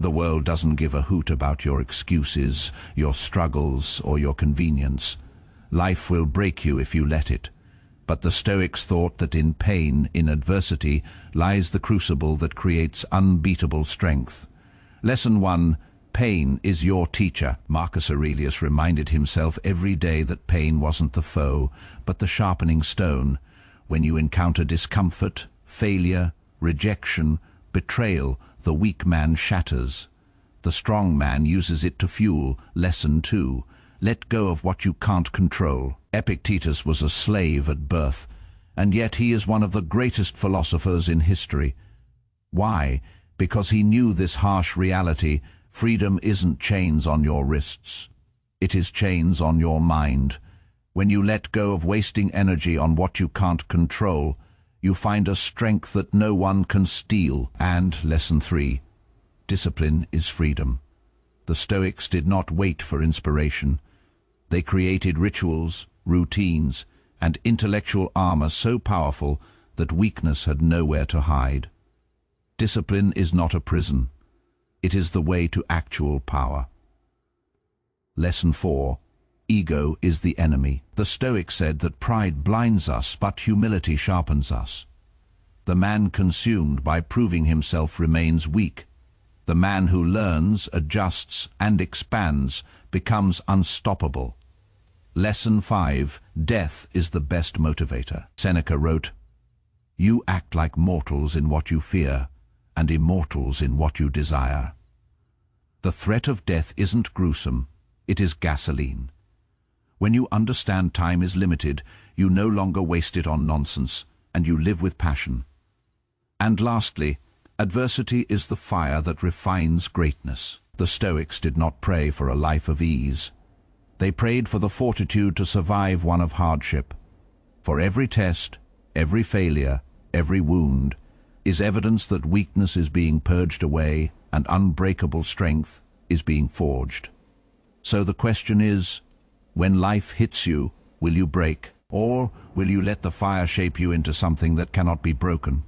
The world doesn't give a hoot about your excuses, your struggles, or your convenience. Life will break you if you let it. But the Stoics thought that in pain, in adversity, lies the crucible that creates unbeatable strength. Lesson 1. Pain is your teacher. Marcus Aurelius reminded himself every day that pain wasn't the foe, but the sharpening stone. When you encounter discomfort, failure, rejection, betrayal, the weak man shatters. The strong man uses it to fuel. Lesson 2. Let go of what you can't control. Epictetus was a slave at birth, and yet he is one of the greatest philosophers in history. Why? Because he knew this harsh reality: freedom isn't chains on your wrists. It is chains on your mind. When you let go of wasting energy on what you can't control, you find a strength that no one can steal. And lesson 3. Discipline is freedom. The Stoics did not wait for inspiration. They created rituals, routines, and intellectual armor so powerful that weakness had nowhere to hide. Discipline is not a prison. It is the way to actual power. Lesson 4. Ego is the enemy. The Stoics said that pride blinds us, but humility sharpens us. The man consumed by proving himself remains weak. The man who learns, adjusts, and expands becomes unstoppable. Lesson 5. Death is the best motivator. Seneca wrote, "You act like mortals in what you fear, and immortals in what you desire." The threat of death isn't gruesome, it is gasoline. When you understand time is limited, you no longer waste it on nonsense, and you live with passion. And lastly, adversity is the fire that refines greatness. The Stoics did not pray for a life of ease. They prayed for the fortitude to survive one of hardship. For every test, every failure, every wound is evidence that weakness is being purged away and unbreakable strength is being forged. So the question is, when life hits you, will you break, or will you let the fire shape you into something that cannot be broken?